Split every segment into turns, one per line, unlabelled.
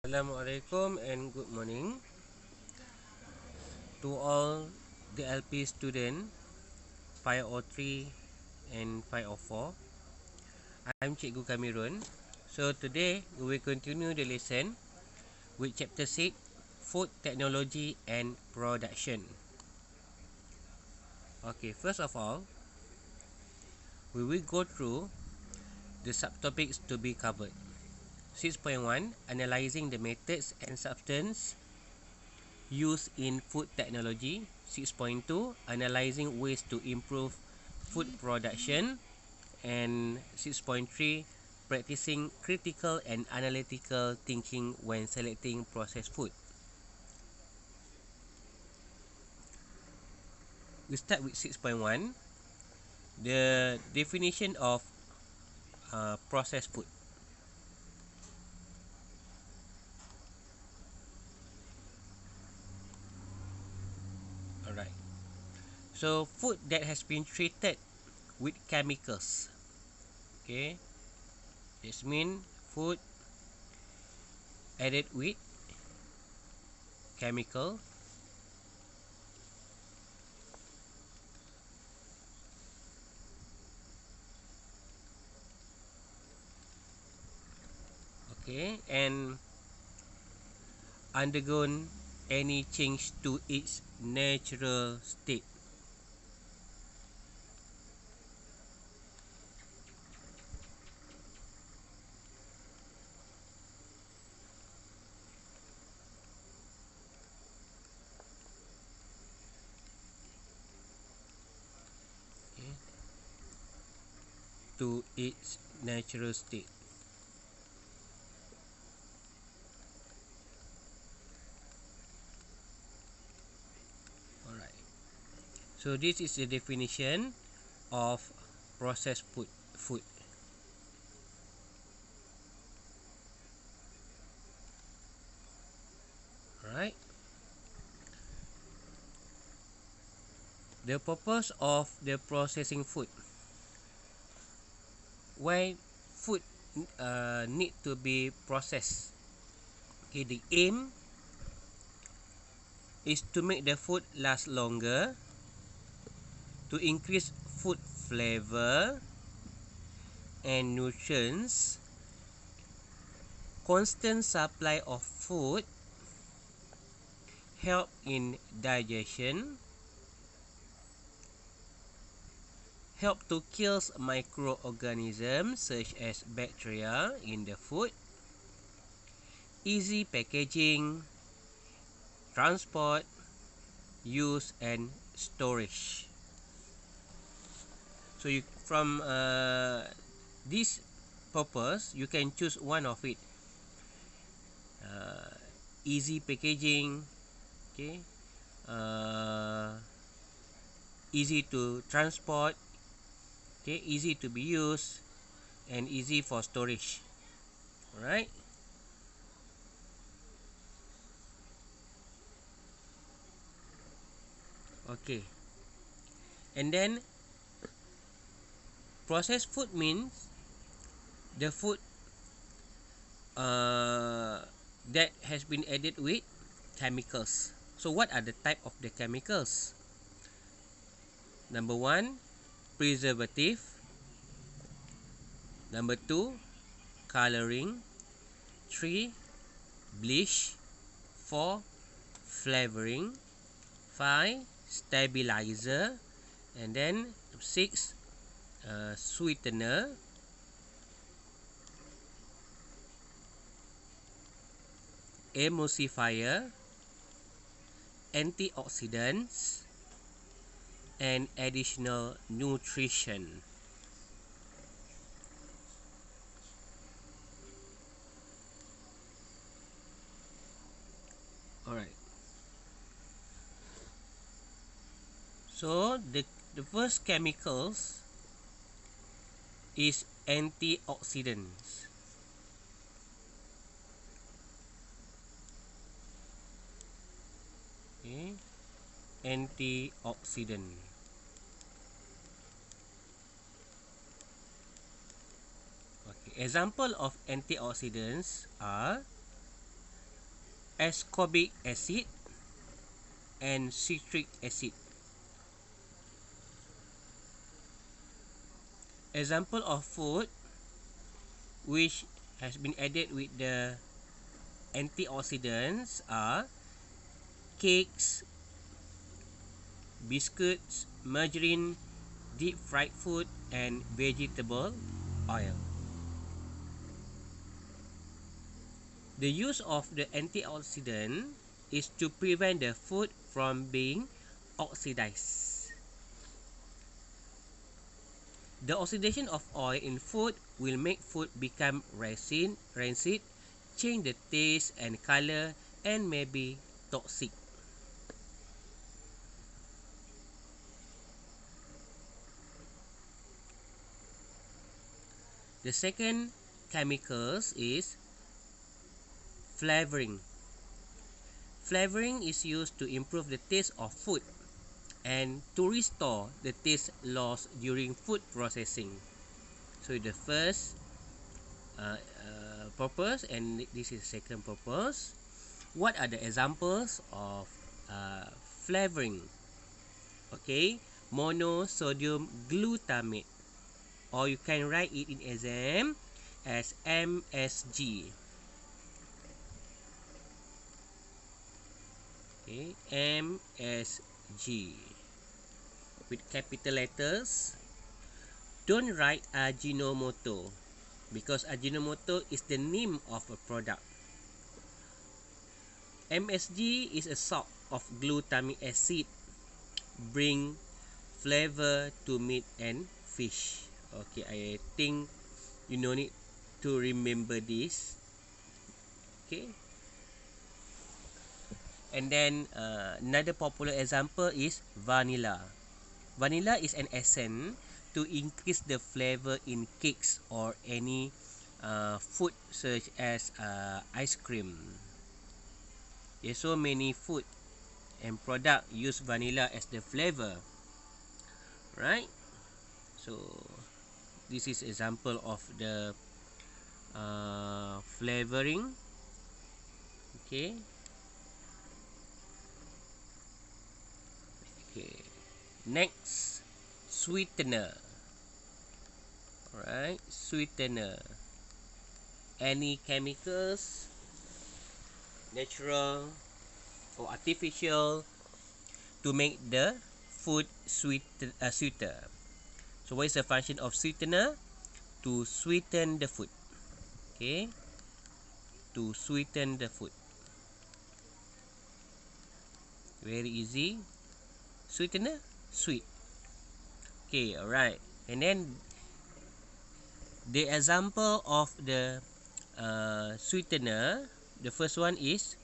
Assalamualaikum and good morning to all the LP student 503 and 504. I'm Cikgu Kamirun. So today we will continue the lesson with chapter 6, Food Technology and Production. Okay, first of all, we will go through the subtopics to be covered. 6.1, Analyzing the methods and substance used in food technology. 6.2, Analyzing ways to improve food production. And 6.3, Practicing critical and analytical thinking when selecting processed food. We start with 6.1, the definition of processed food. Alright. So food that has been treated with chemicals. Okay. This means food added with chemical. Okay. And undergone any change to its natural state. Okay. To its natural state. Alright. So this is the definition of processed food. Alright. The purpose of the processing food. Why food need to be processed? Okay, the aim is to make the food last longer, to increase food flavor and nutrients, constant supply of food, help in digestion, help to kill microorganisms such as bacteria in the food, easy packaging, transport, use and storage. So you, from this purpose, you can choose one of it. Easy packaging, okay, easy to transport, okay, easy to be used, and easy for storage. Alright. Okay. And then processed food means the food that has been added with chemicals. So what are the type of the chemicals? Number 1, preservative. Number 2, coloring. 3, bleach. 4, flavoring. 5, stabilizer. And then 6, sweetener. Emulsifier, antioxidants, and additional nutrition. Alright. So the first chemicals is antioxidants. Okay. Antioxidant. Okay. Example of antioxidants are ascorbic acid and citric acid. Example of food which has been added with the antioxidants are cakes, biscuits, margarine, deep fried food, and vegetable oil. The use of the antioxidant is to prevent the food from being oxidized. The oxidation of oil in food will make food become rancid, change the taste and color, and may be toxic. The second chemicals is flavoring. Flavoring is used to improve the taste of food and to restore the taste lost during food processing. So the first purpose and this is the second purpose. What are the examples of flavoring? Okay, monosodium glutamate, or you can write it in exam as MSG. Okay, MSG with capital letters. Don't write Ajinomoto because Ajinomoto is the name of a product. MSG is a salt of glutamic acid, bring flavor to meat and fish. Okay, I think you no need to remember this. Okay. And then another popular example is vanilla. Vanilla is an essence to increase the flavor in cakes or any food such as ice cream. There's so many food and product use vanilla as the flavor, right? So this is example of the flavoring. Okay. Okay. Next, sweetener. Alright, sweetener. Any chemicals, natural or artificial, to make the food sweeter. So what is the function of sweetener? To sweeten the food. Okay, to sweeten the food. Very easy. Sweetener, sweet. Okay, alright. And then the example of the sweetener, the first one is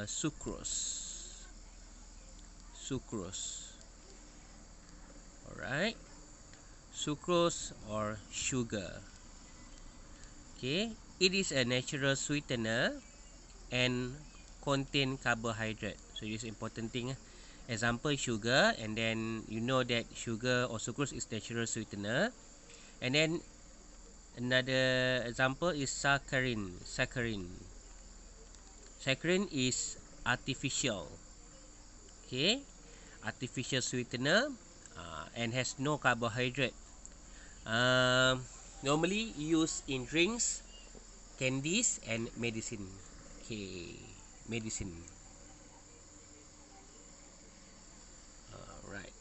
sucrose. Sucrose. Alright. Sucrose or sugar. Okay, it is a natural sweetener and contain carbohydrate. So this is important thing. Example, sugar, and then you know that sugar or sucrose is natural sweetener. And then another example is saccharin. Saccharin is artificial. Okay, artificial sweetener and has no carbohydrate. Normally used in drinks, candies, and medicine. Okay, medicine. Right.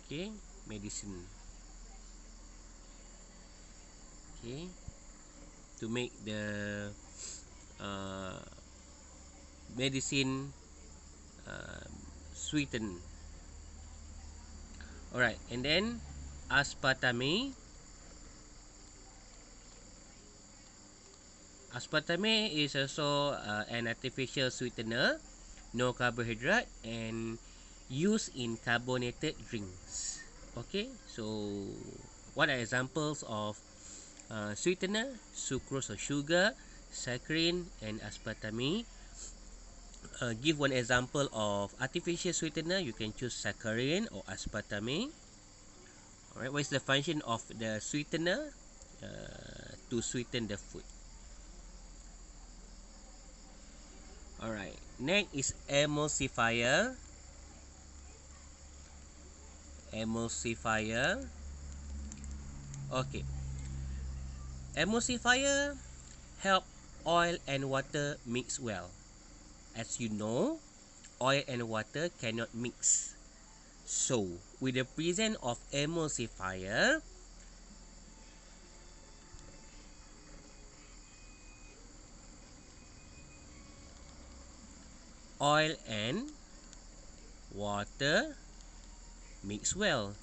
Okay, medicine. Okay, to make the medicine sweeten. Alright, and then aspartame. Aspartame is also an artificial sweetener, no carbohydrate, and used in carbonated drinks. Okay, so what are examples of sweetener? Sucrose or sugar, saccharin, and aspartame. Give one example of artificial sweetener. You can choose saccharin or aspartame. Alright, what is the function of the sweetener? To sweeten the food. Alright, next is emulsifier. Okay, emulsifier help oil and water mix well. As you know, oil and water cannot mix. So, with the presence of emulsifier, oil and water mix well.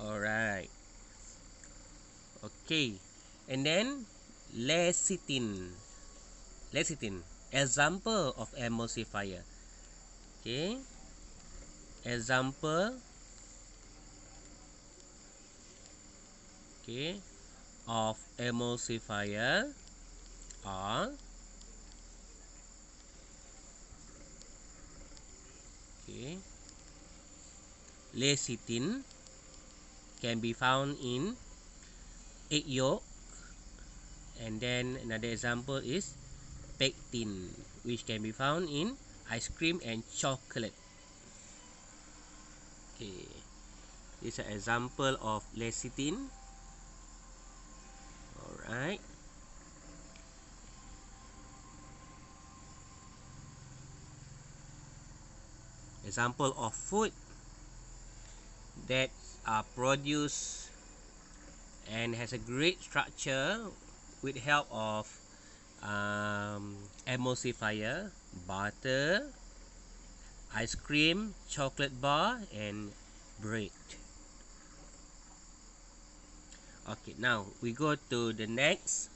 Alright. Okay. And then lecithin. Example of emulsifier. Okay. Example. Okay. Of emulsifier are. Okay. Lecithin can be found in egg yolk, and then another example is pectin, which can be found in ice cream and chocolate. Okay, this is an example of lecithin. Alright. Example of food that are produced and has a great structure with help of emulsifier: butter, ice cream, chocolate bar, and bread. Okay, now we go to the next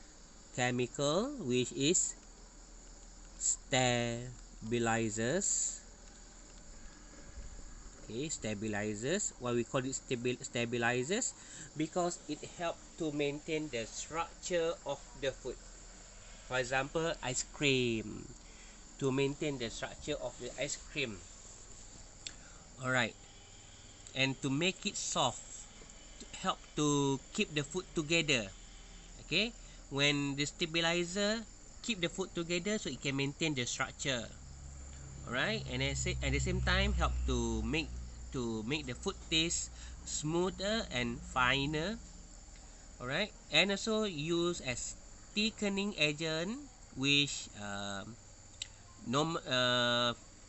chemical, which is stabilizers. Okay, stabilizers. Why we call it stabilizers? Because it helps to maintain the structure of the food. For example, ice cream. To maintain the structure of the ice cream. Alright. And to make it soft, help to keep the food together. Okay, when the stabilizer keep the food together, so it can maintain the structure. Alright, and at the same time help to make the food taste smoother and finer. Alright, and also use as thickening agent, which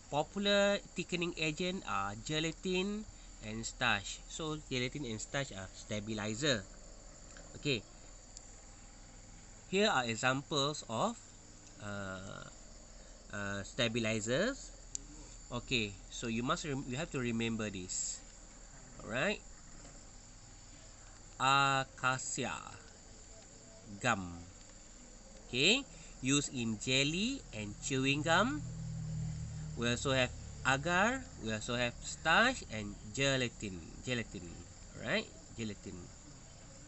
popular thickening agent are gelatin and starch. So gelatin and starch are stabilizer. Okay, here are examples of stabilizers. Okay, so you have to remember this. Alright, acacia gum. Okay, used in jelly and chewing gum. We also have agar. We also have starch and gelatin. Alright, gelatin.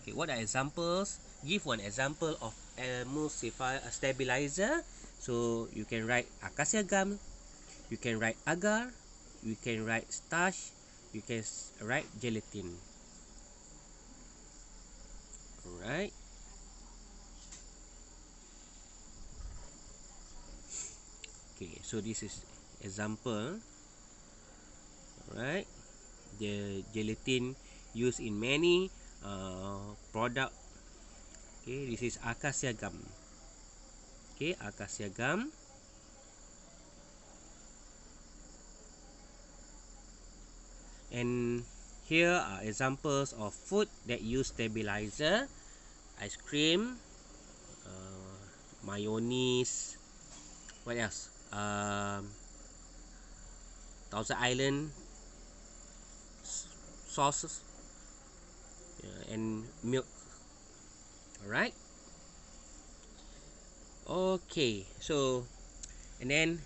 Okay, what are examples? Give one example of emulsifier stabilizer. So you can write acacia gum, you can write agar, you can write starch, you can write gelatin. Alright. Okay, so this is example. Alright, the gelatin used in many product. Okay, this is acacia gum. Okay, acacia gum. And here are examples of food that use stabilizer: ice cream, mayonnaise. What else? Thousand Island sauces, and milk. Alright. Okay, so and then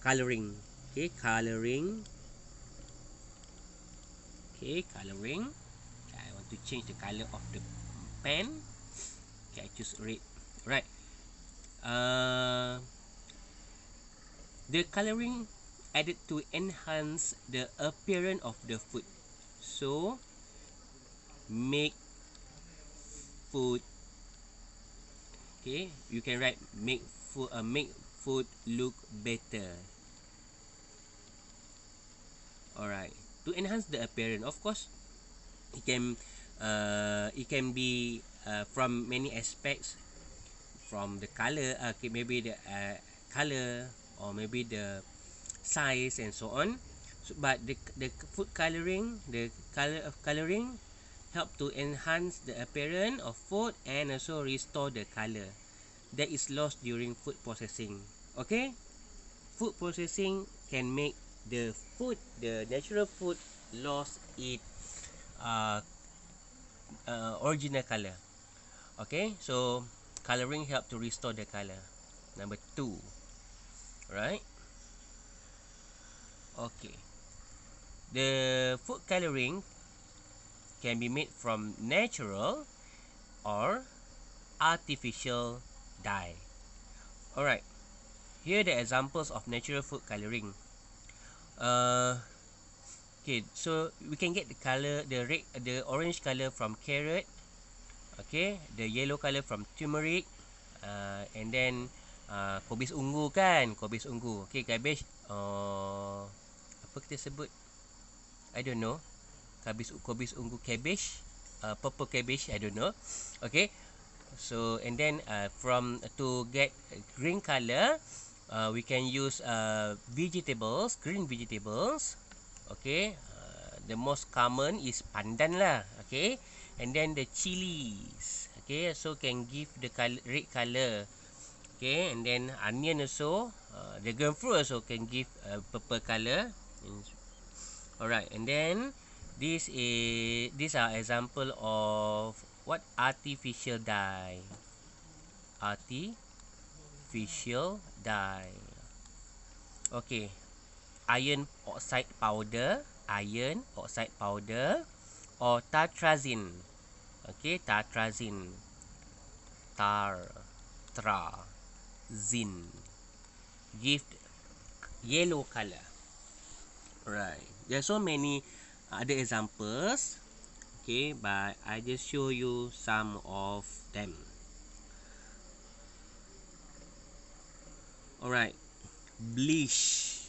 coloring. Okay, coloring. Okay, coloring. I want to change the color of the pen. Okay, I choose red. Right. The coloring added to enhance the appearance of the food. So make food. Okay, you can write make make food look better. Alright. To enhance the appearance, of course, it can be from many aspects, from the color, okay, maybe the color, or maybe the size and so on. So, but the food coloring, the color of coloring help to enhance the appearance of food and also restore the color that is lost during food processing. Okay, food processing can make the food, the natural food, lost its uh, original color. Okay, so coloring help to restore the color. Number 2, right? Okay, the food coloring can be made from natural or artificial dye. Alright, here are the examples of natural food coloring. Okay, so we can get the color, the orange color from carrot. Okay, the yellow color from turmeric, and then kobis ungu kan, kobis ungu. Okay, cabbage, apa kita sebut, I don't know, kobis ungu cabbage, purple cabbage, I don't know. Okay, so and then from to get green color, we can use vegetables, green vegetables. Okay, the most common is pandan lah. Okay, and then the chilies. Okay, so can give the color, red color. Okay, and then onion also, the green fruit also can give purple color. Alright, and then these are example of what artificial dye. Artificial dye. Okay, iron oxide powder, or tartrazine. Okay, tartrazine, give yellow color. Right, there are so many other examples. Okay, but I just show you some of them. Alright, bleach.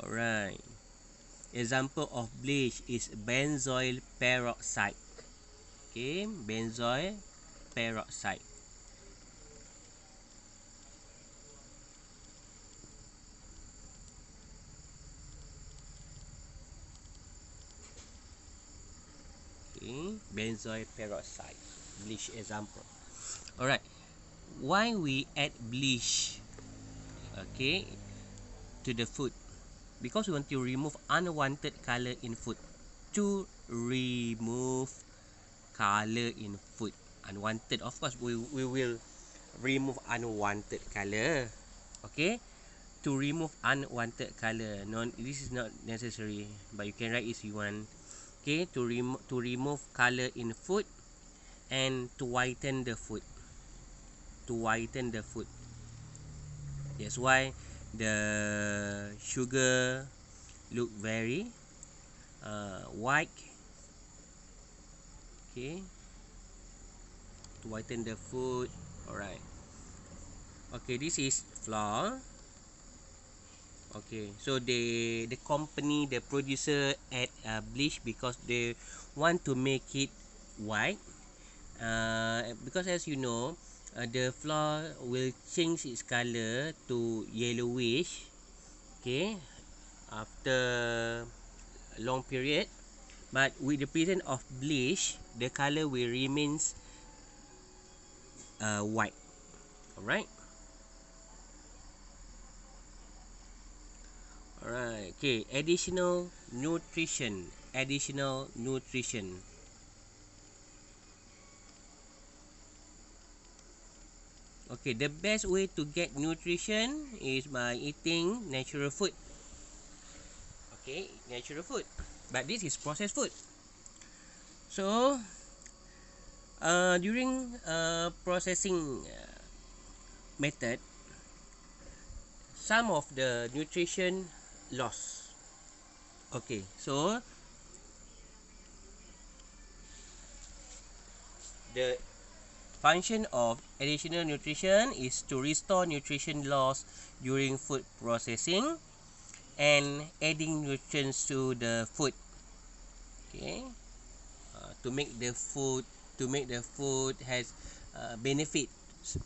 Alright, example of bleach is benzoyl peroxide. Okay, benzoyl peroxide. Okay, benzoyl peroxide, bleach example. Alright, why we add bleach, okay, to the food? Because we want to remove unwanted color in food. To remove color in food, unwanted, of course we will remove unwanted color. Okay, to remove unwanted color. No, this is not necessary, but you can write if you want. Okay, to remove color in food and to whiten the food. That's why the sugar look very white. Okay, to whiten the food. Alright. Okay, this is flour. Okay, so the company, the producer add bleach because they want to make it white. Because as you know, the flour will change its color to yellowish. Okay, after a long period, but with the presence of bleach, the color will remains white. Alright. Alright, okay, additional nutrition. Okay, the best way to get nutrition is by eating natural food. Okay, natural food. But this is processed food. So, during processing method, some of the nutrition lost. Okay, so the function of additional nutrition is to restore nutrition loss during food processing and adding nutrients to the food. Okay, to make the food has benefit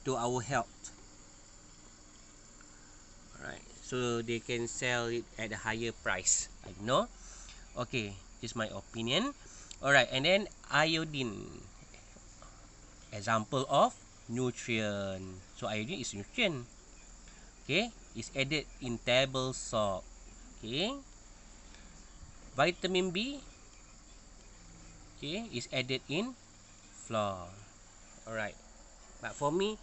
to our health. Alright, so they can sell it at a higher price. I know. Okay, just my opinion. Alright, and then iodine, example of nutrient. So iodine is nutrient. Okay, is added in table salt. Okay, vitamin B, okay, is added in flour. Alright, but for me,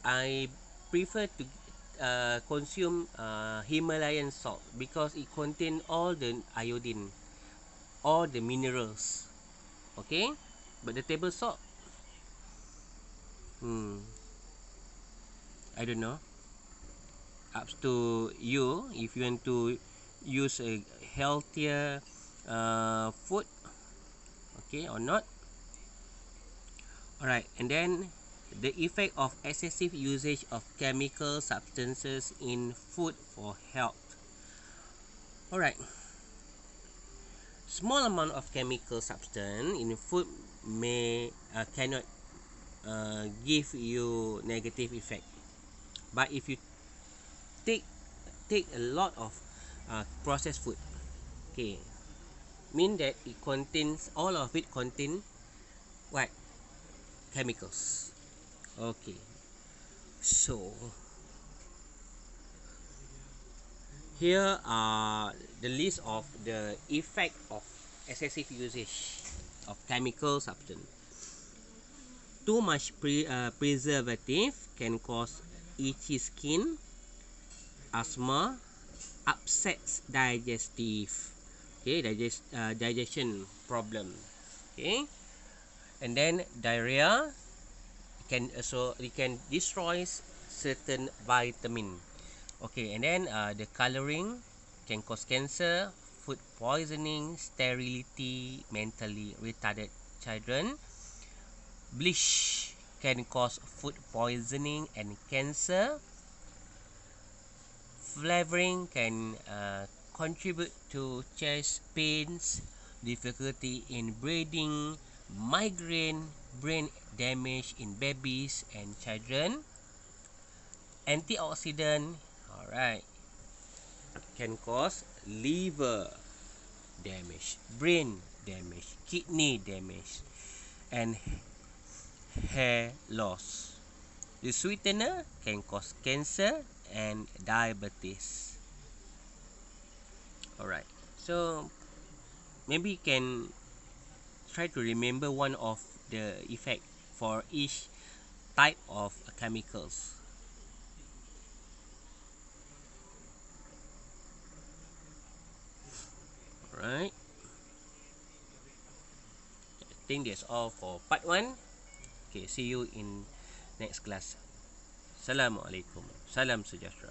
I prefer to consume Himalayan salt because it contain all the iodine, all the minerals. Okay, but the table salt, I don't know. Up to you if you want to use a healthier food, okay, or not. Alright, and then the effect of excessive usage of chemical substances in food for health. Alright, small amount of chemical substance in food may cannot give you negative effect, but if you take a lot of processed food, okay, mean that it contains, all of it contain what? Chemicals. Okay, so here are the list of the effect of excessive usage of chemical substance. Too much preservative can cause itchy skin, asthma, upsets digestive, okay, digestion problem. Okay, and then diarrhea can also, it can destroy certain vitamin. Okay, and then the coloring can cause cancer, food poisoning, sterility, mentally retarded children. Bleach can cause food poisoning and cancer. Flavoring can contribute to chest pains, difficulty in breathing, migraine, brain damage in babies and children. Antioxidant, alright, can cause liver damage, brain damage, kidney damage, and hair loss. The sweetener can cause cancer and diabetes. Alright, so maybe you can try to remember one of the effect for each type of chemicals. Alright, I think that's all for part 1. Okay, see you in next class. Assalamualaikum. Salam sejahtera.